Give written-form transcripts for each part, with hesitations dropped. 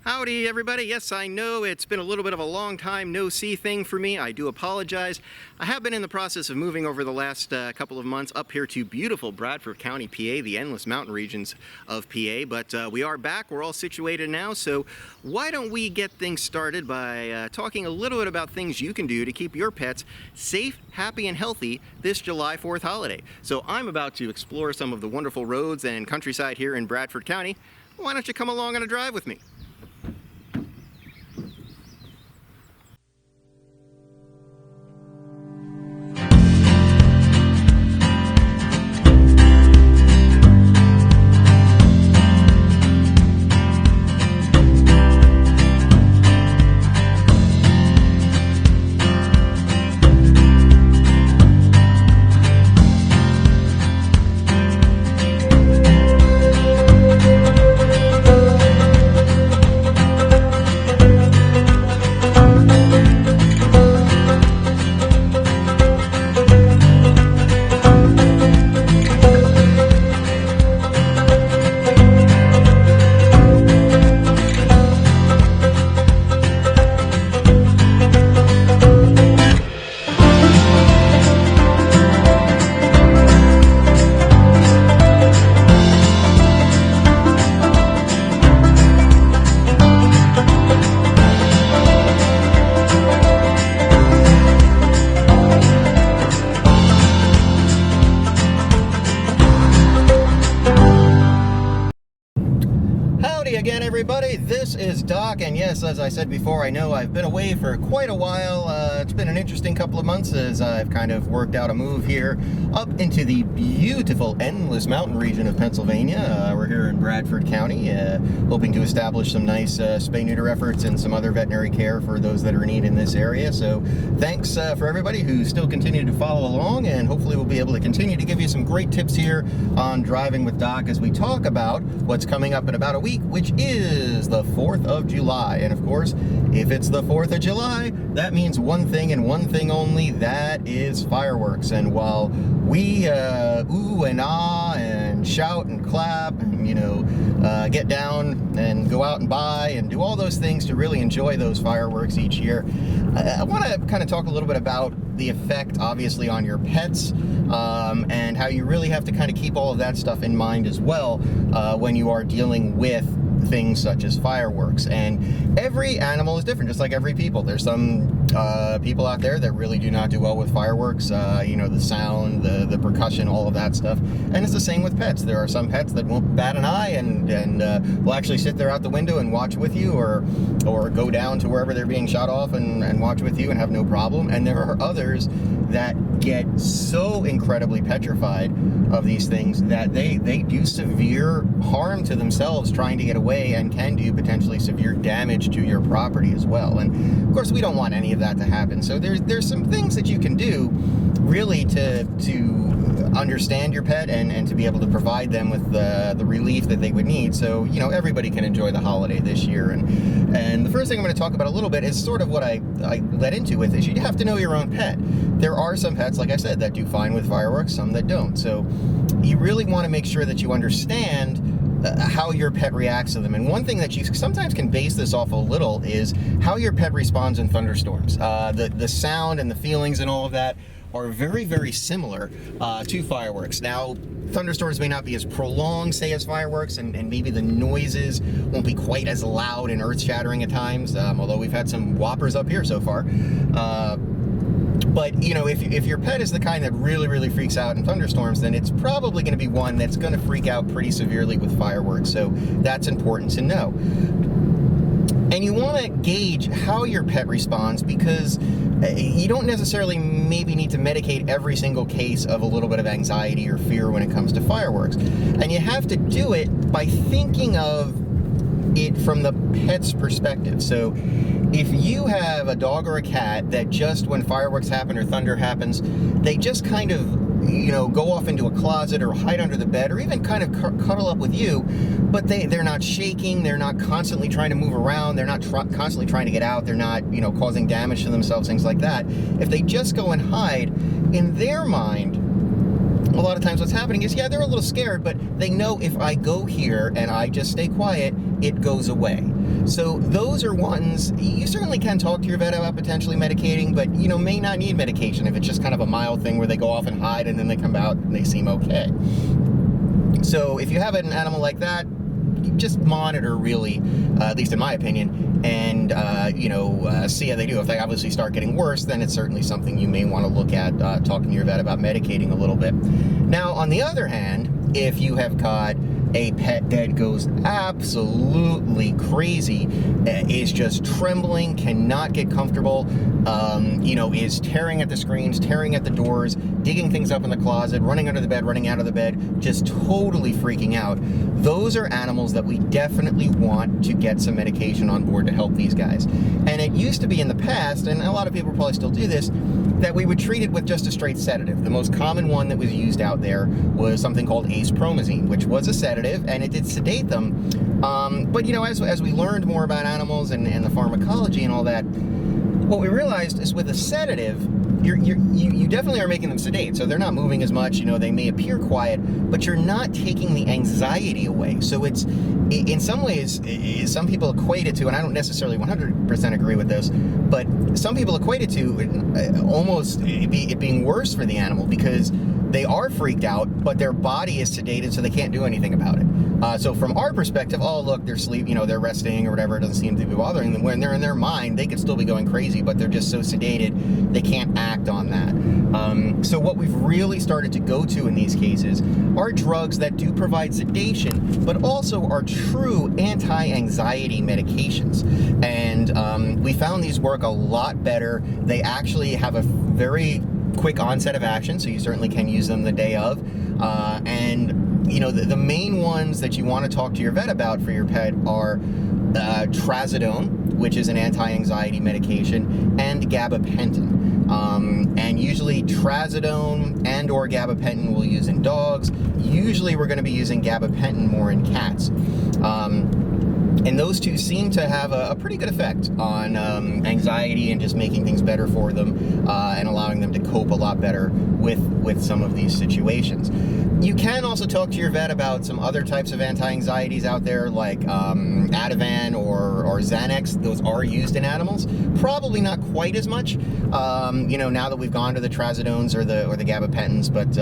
Howdy everybody. Yes, I know it's been a little bit of a long time no see thing for me. I do apologize. I have been in the process of moving over the last couple of months up here to beautiful Bradford County, PA, the endless mountain regions of PA, but we are back. We're all situated now, so why don't we get things started by talking a little bit about things you can do to keep your pets safe, happy, and healthy this July 4th holiday. So I'm about to explore some of the wonderful roads and countryside here in Bradford County. Why don't you come along on a drive with me? Again, everybody, this is Doc, and yes, as I said before, I know I've been away for quite a while. It's been an interesting couple of months as I've kind of worked out a move here up into the beautiful endless mountain region of Pennsylvania. We're here in Bradford County, hoping to establish some nice spay-neuter efforts and some other veterinary care for those that are in need in this area. So thanks for everybody who still continue to follow along, and hopefully we'll be able to continue to give you some great tips here on Driving with Doc as we talk about what's coming up in about a week, which is the 4th of July. And of course, if it's the 4th of July, that means one thing and one thing only, that is fireworks. And while we ooh and ah and shout and clap and, you know, get down and go out and buy and do all those things to really enjoy those fireworks each year, I want to kind of talk a little bit about the effect, obviously, on your pets, and how you really have to kind of keep all of that stuff in mind as well when you are dealing with things such as fireworks. And every animal is different, just like every people. There's some people out there that really do not do well with fireworks, you know, the sound, the percussion, all of that stuff. And it's the same with pets. There are some pets that won't bat an eye and will actually sit there out the window and watch with you, or go down to wherever they're being shot off and watch with you and have no problem. And there are others that get so incredibly petrified of these things that they do severe harm to themselves trying to get away, and can do potentially severe damage to your property as well. And of course, we don't want any of that to happen. So there's some things that you can do really to understand your pet and to be able to provide them with the relief that they would need, so you know everybody can enjoy the holiday this year. And the first thing I'm going to talk about a little bit is sort of what I led into with, is you have to know your own pet. There are some pets, like I said, that do fine with fireworks, some that don't. So you really want to make sure that you understand how your pet reacts to them. And one thing that you sometimes can base this off a little is how your pet responds in thunderstorms. The sound and the feelings and all of that are very, very similar to fireworks. Now, thunderstorms may not be as prolonged, say, as fireworks, and maybe the noises won't be quite as loud and earth-shattering at times, although we've had some whoppers up here so far. But, you know, if your pet is the kind that really, really freaks out in thunderstorms, then it's probably going to be one that's going to freak out pretty severely with fireworks. So that's important to know. And you want to gauge how your pet responds, because you don't necessarily maybe need to medicate every single case of a little bit of anxiety or fear when it comes to fireworks. And you have to do it by thinking of it from the pet's perspective. So if you have a dog or a cat that just when fireworks happen or thunder happens, they just kind of, you know, go off into a closet or hide under the bed or even kind of cuddle up with you, but they're not shaking, they're not constantly trying to move around, they're not constantly trying to get out, they're not, you know, causing damage to themselves, things like that. If they just go and hide, in their mind, a lot of times what's happening is, yeah, they're a little scared, but they know if I go here and I just stay quiet, it goes away. So those are ones you certainly can talk to your vet about potentially medicating, but may not need medication if it's just kind of a mild thing where they go off and hide and then they come out and they seem okay. So if you have an animal like that, you just monitor, really, at least in my opinion, and see how they do. If they obviously start getting worse, then it's certainly something you may want to look at talking to your vet about medicating a little bit. Now, on the other hand, if you have caught a pet that goes absolutely crazy, is just trembling, cannot get comfortable, is tearing at the screens, tearing at the doors, digging things up in the closet, running under the bed, running out of the bed, just totally freaking out. Those are animals that we definitely want to get some medication on board to help these guys. And it used to be in the past, and a lot of people probably still do this, that we would treat it with just a straight sedative. The most common one that was used out there was something called acepromazine, which was a sedative, and it did sedate them. But as we learned more about animals and the pharmacology and all that, what we realized is with a sedative, you definitely are making them sedate, so they're not moving as much. They may appear quiet, but you're not taking the anxiety away. So it's, in some ways, some people equate it to, and I don't necessarily 100% agree with this, but some people equate it to almost it being worse for the animal, because they are freaked out, but their body is sedated, so they can't do anything about it. So from our perspective, oh, look, they're they're resting or whatever, it doesn't seem to be bothering them. When they're in their mind, they could still be going crazy, but they're just so sedated, they can't act on that. So what we've really started to go to in these cases are drugs that do provide sedation, but also are true anti-anxiety medications. And we found these work a lot better. They actually have a very quick onset of action, so you certainly can use them the day of. The main ones that you want to talk to your vet about for your pet are trazodone, which is an anti-anxiety medication, and gabapentin. And usually trazodone and or gabapentin we'll use in dogs. Usually we're going to be using gabapentin more in cats. And those two seem to have a pretty good effect on anxiety and just making things better for them and allowing them to cope a lot better with some of these situations. You can also talk to your vet about some other types of anti-anxieties out there, like Ativan or Xanax. Those are used in animals. Probably not quite as much, now that we've gone to the trazodones or the gabapentins, but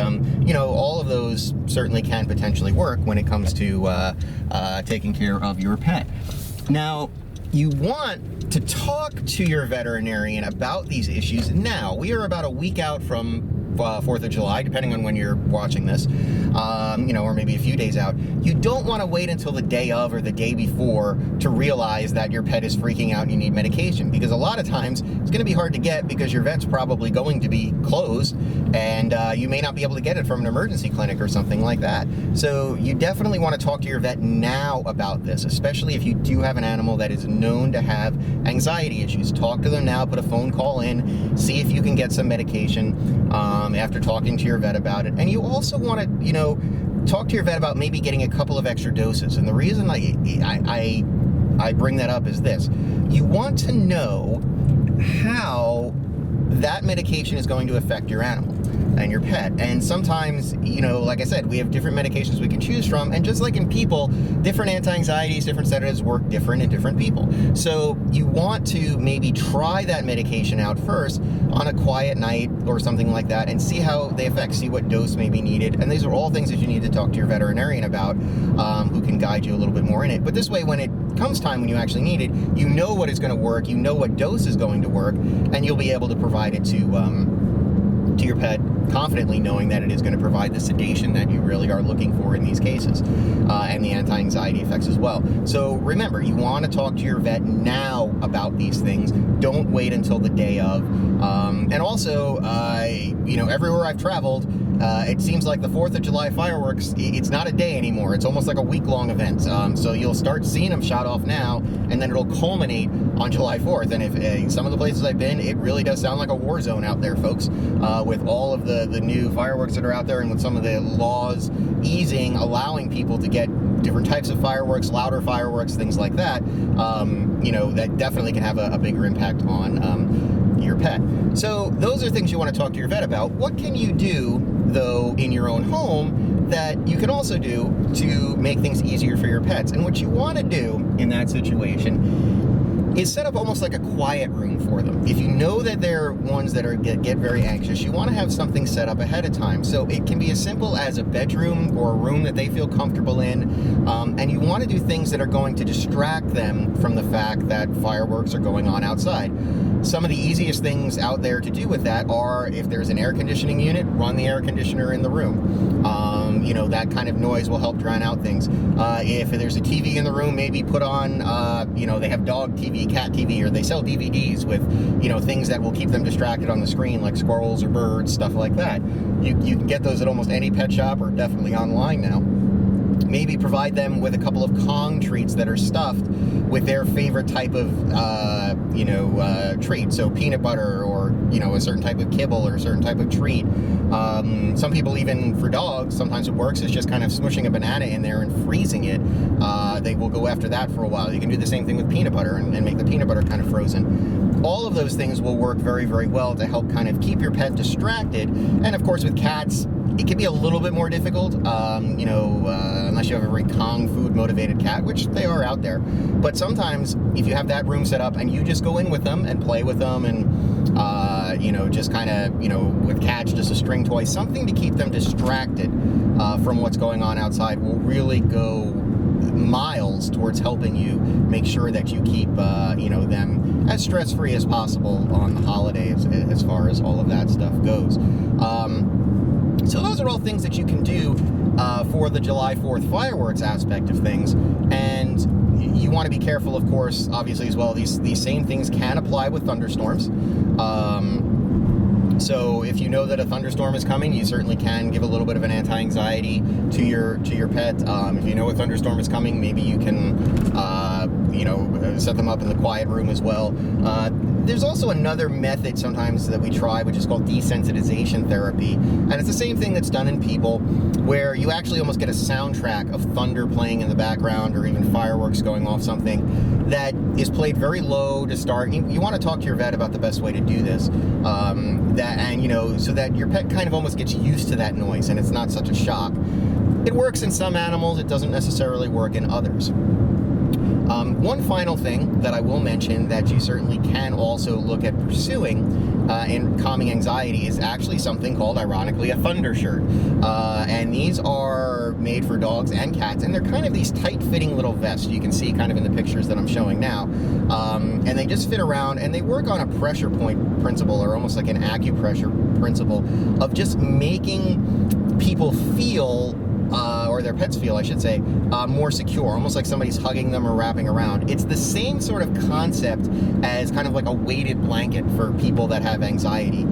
all of those certainly can potentially work when it comes to taking care of your pet. Now, you want to talk to your veterinarian about these issues now. We are about a week out from 4th of July, depending on when you're watching this, or maybe a few days out. You don't want to wait until the day of or the day before to realize that your pet is freaking out and you need medication, because a lot of times it's going to be hard to get because your vet's probably going to be closed and you may not be able to get it from an emergency clinic or something like that. So you definitely want to talk to your vet now about this, especially if you do have an animal that is known to have anxiety issues. Talk to them now, put a phone call in, see if you can get some medication after talking to your vet about it. And you also want to, talk to your vet about maybe getting a couple of extra doses. And the reason I bring that up is this. You want to know how that medication is going to affect your animal and your pet. And sometimes, like I said, we have different medications we can choose from, and just like in people, different anti-anxieties, different sedatives work different in different people. So you want to maybe try that medication out first on a quiet night or something like that and see how they affect, see what dose may be needed. And these are all things that you need to talk to your veterinarian about, who can guide you a little bit more in it. But this way, when it comes time when you actually need it, you know what is going to work, you know what dose is going to work, and you'll be able to provide it to your pet confidently, knowing that it is going to provide the sedation that you really are looking for in these cases, and the anti-anxiety effects as well. So remember, you want to talk to your vet now about these things. Don't wait until the day of. And also, everywhere I've traveled, it seems like the 4th of July fireworks, it's not a day anymore. It's almost like a week-long event. So you'll start seeing them shot off now, and then it'll culminate on July 4th. And if some of the places I've been, it really does sound like a war zone out there, folks, with all of the new fireworks that are out there, and with some of the laws easing, allowing people to get different types of fireworks, louder fireworks, things like that. That definitely can have a bigger impact on your pet. So those are things you want to talk to your vet about. What can you do, though, in your own home that you can also do to make things easier for your pets. And what you want to do in that situation is set up almost like a quiet room for them. If you know that they're ones that get very anxious, you want to have something set up ahead of time. So it can be as simple as a bedroom or a room that they feel comfortable in, and you want to do things that are going to distract them from the fact that fireworks are going on outside. Some of the easiest things out there to do with that are, if there's an air conditioning unit, run the air conditioner in the room. That kind of noise will help drown out things. If there's a TV in the room, maybe put on, they have dog TV, cat TV, or they sell DVDs with, things that will keep them distracted on the screen, like squirrels or birds, stuff like that. You can get those at almost any pet shop or definitely online now. Maybe provide them with a couple of Kong treats that are stuffed with their favorite type of, treat. So peanut butter, or, a certain type of kibble or a certain type of treat. Some people, even for dogs, sometimes what works is just kind of smushing a banana in there and freezing it. They will go after that for a while. You can do the same thing with peanut butter and make the peanut butter kind of frozen. All of those things will work very, very well to help kind of keep your pet distracted. And of course, with cats, it can be a little bit more difficult, unless you have a very Kong food motivated cat, which they are out there. But sometimes if you have that room set up and you just go in with them and play with them and, just kind of, with cats, just a string toy, something to keep them distracted from what's going on outside will really go miles towards helping you make sure that you keep, them as stress-free as possible on the holidays as far as all of that stuff goes. So those are all things that you can do for the July 4th fireworks aspect of things. And you want to be careful, of course, obviously as well. These same things can apply with thunderstorms. So if you know that a thunderstorm is coming, you certainly can give a little bit of an anti-anxiety to your pet. If you know a thunderstorm is coming, maybe you can set them up in the quiet room as well. There's also another method sometimes that we try, which is called desensitization therapy. And it's the same thing that's done in people, where you actually almost get a soundtrack of thunder playing in the background, or even fireworks going off, something that is played very low to start. You want to talk to your vet about the best way to do this, so that your pet kind of almost gets used to that noise and it's not such a shock. It works in some animals, it doesn't necessarily work in others. One final thing that I will mention that you certainly can also look at pursuing in calming anxiety is actually something called, ironically, a thunder shirt. And these are made for dogs and cats, and they're kind of these tight-fitting little vests. You can see kind of in the pictures that I'm showing now. And they just fit around, and they work on a pressure point principle, or almost like an acupressure principle, of just making people feel, or their pets feel, I should say, more secure, almost like somebody's hugging them or wrapping around. It's the same sort of concept as kind of like a weighted blanket for people that have anxiety.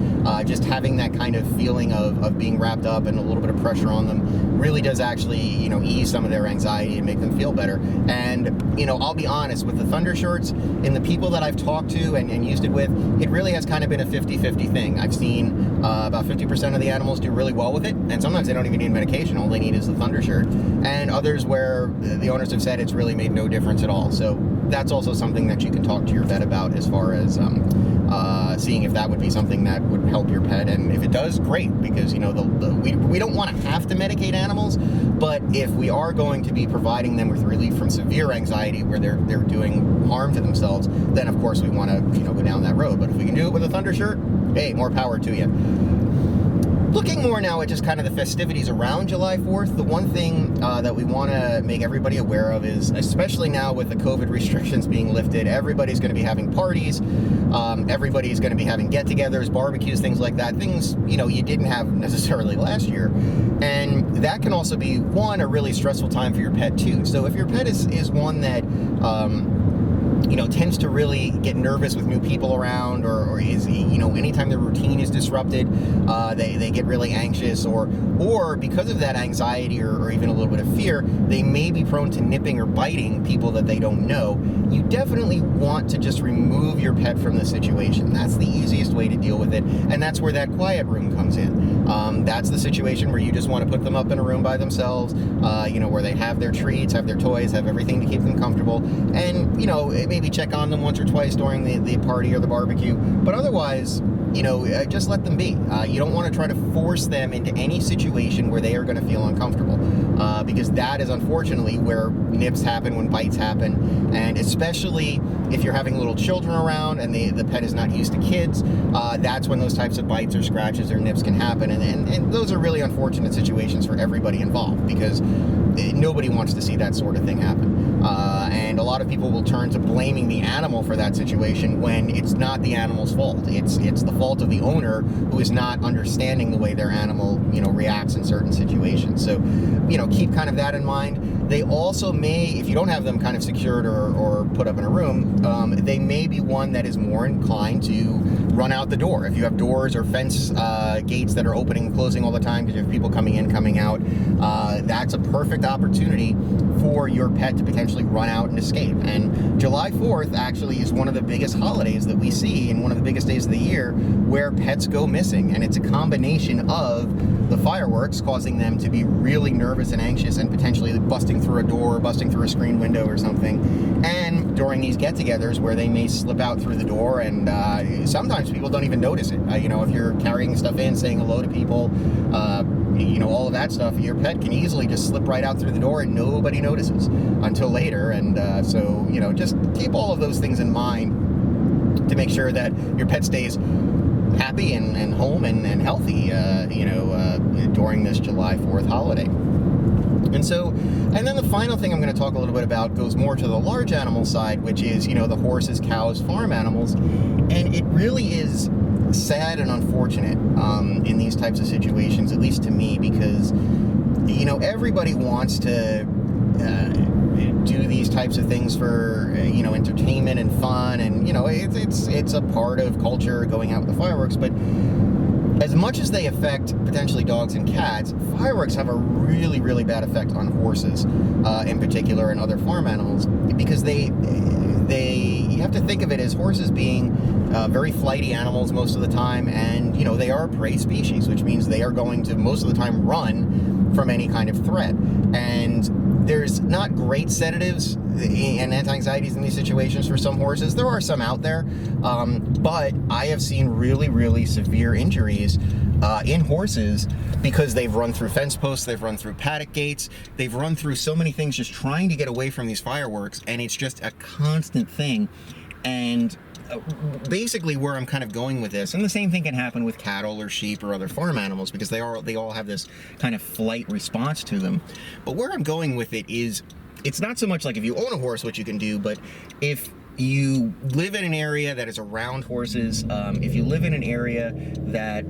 Just having that kind of feeling of being wrapped up and a little bit of pressure on them really does actually, ease some of their anxiety and make them feel better. And, I'll be honest, with the thunder shirts, and the people that I've talked to and used it with, it really has kind of been a 50-50 thing. I've seen about 50% of the animals do really well with it, and sometimes they don't even need medication. All they need is the thunder shirt. And others where the owners have said it's really made no difference at all. So that's also something that you can talk to your vet about, as far as seeing if that would be something that would help your pet. And if it does, great, because we don't want to have to medicate animals, but if we are going to be providing them with relief from severe anxiety where they're doing harm to themselves, then of course we want to go down that road. But if we can do it with a thunder shirt, hey, more power to you. Looking more now at just kind of the festivities around July 4th, the one thing that we want to make everybody aware of is, especially now with the COVID restrictions being lifted, everybody's going to be having parties, everybody's going to be having get-togethers, barbecues, things like that, things, you didn't have necessarily last year. And that can also be, one, a really stressful time for your pet, too. So if your pet is one that tends to really get nervous with new people around, or is, anytime their routine is disrupted, they get really anxious, or because of that anxiety or even a little bit of fear, they may be prone to nipping or biting people that they don't know. You definitely want to just remove your pet from the situation. That's the easiest way to deal with it, and that's where that quiet room comes in. That's the situation where you just want to put them up in a room by themselves, where they have their treats, have their toys, have everything to keep them comfortable, and, maybe maybe check on them once or twice during the party or the barbecue, but otherwise, just let them be. You don't want to try to force them into any situation where they are going to feel uncomfortable, because that is unfortunately where nips happen, when bites happen, and especially if you're having little children around and the pet is not used to kids, that's when those types of bites or scratches or nips can happen, and those are really unfortunate situations for everybody involved, because nobody wants to see that sort of thing happen. And a lot of people will turn to blaming the animal for that situation when it's not the animal's fault. It's the fault of the owner who is not understanding the way their animal, reacts in certain situations. So, keep kind of that in mind. They also may, if you don't have them kind of secured or put up in a room, they may be one that is more inclined to run out the door. If you have doors or fence gates that are opening and closing all the time because you have people coming in, coming out, that's a perfect opportunity for your pet to potentially run out and escape. And July 4th actually is one of the biggest holidays that we see, and one of the biggest days of the year where pets go missing. And it's a combination of the fireworks causing them to be really nervous and anxious and potentially busting through a door, busting through a screen window or something, and during these get-togethers where they may slip out through the door, and sometimes people don't even notice it. If you're carrying stuff in, saying hello to people, all of that stuff, your pet can easily just slip right out through the door and nobody notices until later. And so just keep all of those things in mind to make sure that your pet stays happy and home and healthy, during this July 4th holiday. And then the final thing I'm going to talk a little bit about goes more to the large animal side, which is, the horses, cows, farm animals. And it really is sad and unfortunate in these types of situations, at least to me, because, everybody wants to do these types of things for, entertainment and fun. And, it's a part of culture, going out with the fireworks. But as much as they affect potentially dogs and cats, fireworks have a really, really bad effect on horses, in particular, and other farm animals, because you have to think of it as horses being very flighty animals most of the time, and they are a prey species, which means they are going to most of the time run from any kind of threat. And there's not great sedatives and anti-anxieties in these situations for some horses. There are some out there, but I have seen really, really severe injuries in horses because they've run through fence posts, they've run through paddock gates, they've run through so many things just trying to get away from these fireworks, and it's just a constant thing. And basically where I'm kind of going with this, and the same thing can happen with cattle or sheep or other farm animals, because they all have this kind of flight response to them. But where I'm going with it is, it's not so much like if you own a horse what you can do, but if you live in an area that is around horses, if you live in an area that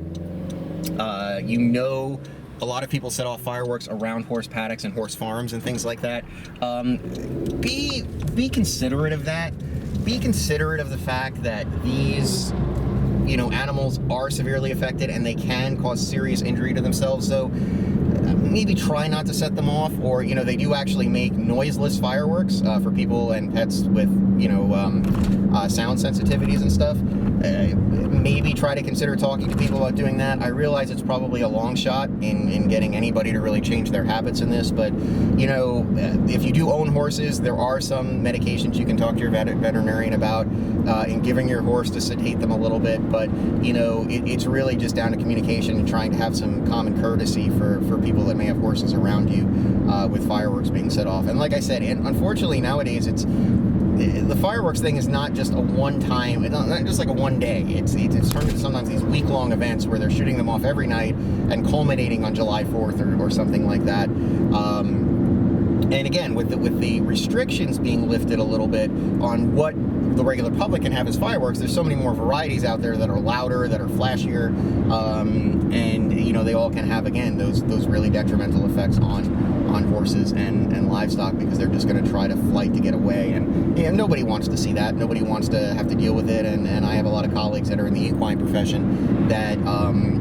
a lot of people set off fireworks around horse paddocks and horse farms and things like that, be considerate of that. Be considerate of the fact that these, animals are severely affected and they can cause serious injury to themselves. So maybe try not to set them off, or, they do actually make noiseless fireworks for people and pets with, sound sensitivities and stuff. Maybe try to consider talking to people about doing that. I realize it's probably a long shot in getting anybody to really change their habits in this, but, if you do own horses, there are some medications you can talk to your veterinarian about in giving your horse to sedate them a little bit, but, it's really just down to communication and trying to have some common courtesy for people that may have horses around you with fireworks being set off. And like I said, and unfortunately nowadays the fireworks thing is not just a one-time, it's not just like a one day. It's turned into sometimes these week-long events where they're shooting them off every night and culminating on July 4th or something like that. And again, with the restrictions being lifted a little bit on what the regular public can have as fireworks, there's so many more varieties out there that are louder, that are flashier, and they all can have, again, those really detrimental effects on horses and livestock, because they're just going to try to flight to get away, and nobody wants to see that. Nobody wants to have to deal with it, and I have a lot of colleagues that are in the equine profession that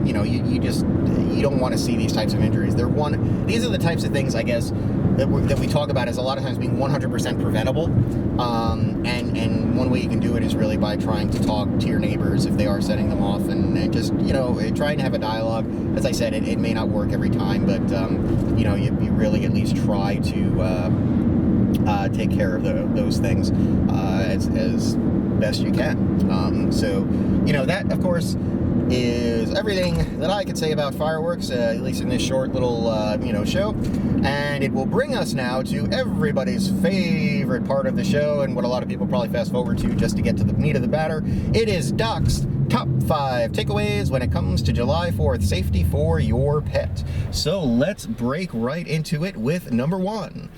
you don't want to see these types of injuries. These are the types of things, I guess, that we talk about as a lot of times being 100% preventable, and one way you can do it is really by trying to talk to your neighbors if they are setting them off, and just trying to have a dialogue. As I said, it may not work every time, but you really at least try to take care of those things as best you can. So, that, of course, is everything that I could say about fireworks, at least in this short little, show. And it will bring us now to everybody's favorite part of the show, and what a lot of people probably fast forward to just to get to the meat of the matter. It is Doc's Top 5 takeaways when it comes to July 4th safety for your pet. So let's break right into it with number 1.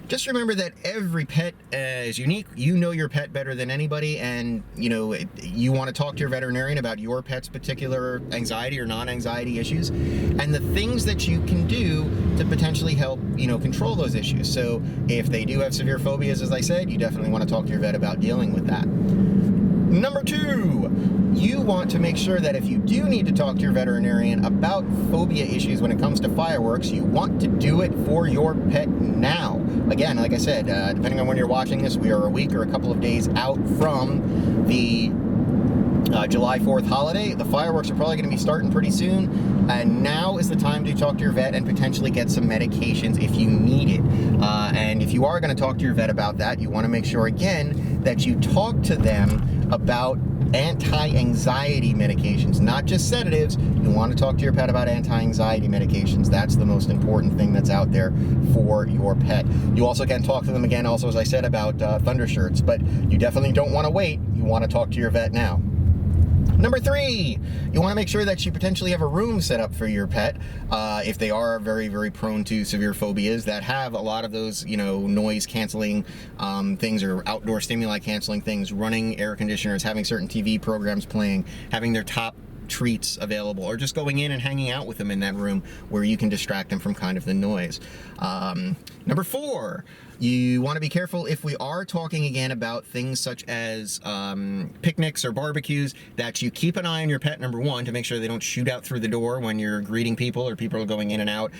Just remember that every pet is unique. You know your pet better than anybody, and you want to talk to your veterinarian about your pet's particular anxiety or non-anxiety issues, and the things that you can do to potentially help control those issues. So if they do have severe phobias, as I said, you definitely want to talk to your vet about dealing with that. Number 2, you want to make sure that if you do need to talk to your veterinarian about phobia issues when it comes to fireworks, you want to do it for your pet now. Again, like I said, depending on when you're watching this, we are a week or a couple of days out from the July 4th holiday. The fireworks are probably going to be starting pretty soon, and now is the time to talk to your vet and potentially get some medications if you need it. And if you are going to talk to your vet about that, you want to make sure, again, that you talk to them about anti-anxiety medications, not just sedatives. You want to talk to your pet about anti-anxiety medications. That's the most important thing that's out there for your pet. You also can talk to them, again, also, as I said, about thunder shirts, but you definitely don't want to wait. You want to talk to your vet now. Number 3, you want to make sure that you potentially have a room set up for your pet if they are very, very prone to severe phobias that have a lot of those, noise canceling things or outdoor stimuli canceling things, running air conditioners, having certain TV programs playing, having their top treats available, or just going in and hanging out with them in that room where you can distract them from kind of the noise. Number 4, you want to be careful if we are talking again about things such as picnics or barbecues, that you keep an eye on your pet, number 1, to make sure they don't shoot out through the door when you're greeting people, or people are going in and out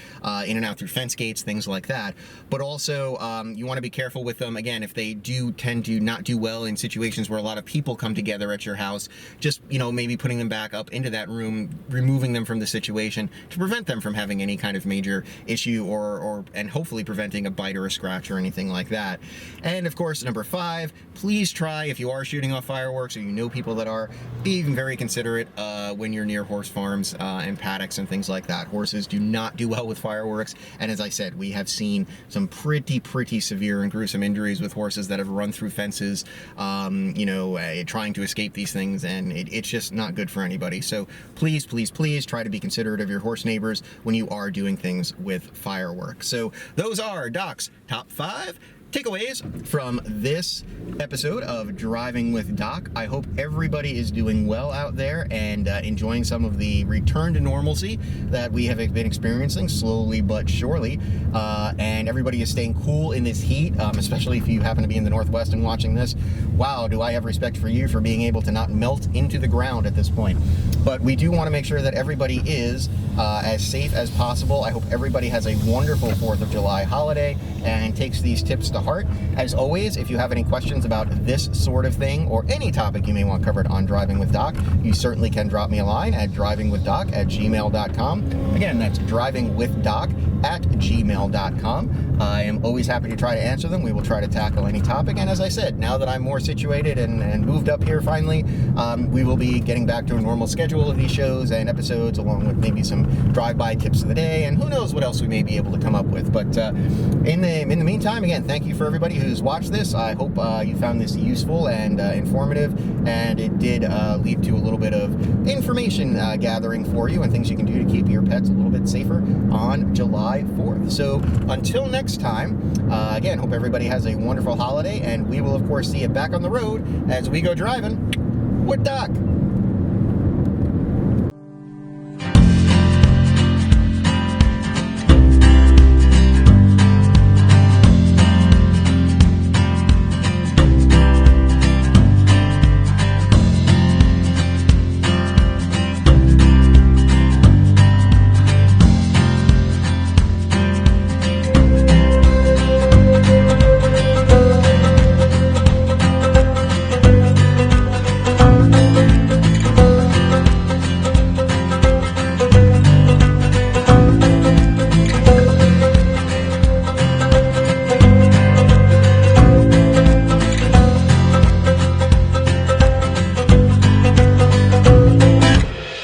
through fence gates, things like that. But also, you want to be careful with them, again, if they do tend to not do well in situations where a lot of people come together at your house, just, maybe putting them back up into that room, removing them from the situation to prevent them from having any kind of major issue and hopefully preventing a bite or a scratch or anything like that. And of course, number 5, please try, if you are shooting off fireworks or you know people that are, be even very considerate when you're near horse farms and paddocks and things like that. Horses do not do well with fireworks, and as I said, we have seen some pretty severe and gruesome injuries with horses that have run through fences, trying to escape these things, and it's just not good for anybody. So please try to be considerate of your horse neighbors when you are doing things with fireworks. So those are Doc's Top 5 takeaways from this episode of Driving with Doc. I hope everybody is doing well out there and enjoying some of the return to normalcy that we have been experiencing slowly but surely. And everybody is staying cool in this heat, especially if you happen to be in the Northwest and watching this. Wow, do I have respect for you for being able to not melt into the ground at this point. But we do want to make sure that everybody is as safe as possible. I hope everybody has a wonderful 4th of July holiday and takes these tips to heart. As always, if you have any questions about this sort of thing or any topic you may want covered on Driving with Doc, you certainly can drop me a line at drivingwithdoc@gmail.com. Again, that's drivingwithdoc@gmail.com. I am always happy to try to answer them. We will try to tackle any topic. And as I said, now that I'm more situated and moved up here finally, we will be getting back to a normal schedule of these shows and episodes, along with maybe some drive-by tips of the day, and who knows what else we may be able to come up with. But in the meantime, again, thank you for everybody who's watched this. I hope you found this useful and informative, and it did lead to a little bit of information gathering for you and things you can do to keep your pets a little bit safer on July 4th. So until next time, again, hope everybody has a wonderful holiday, and we will, of course, see you back on the road as we go driving with Doc.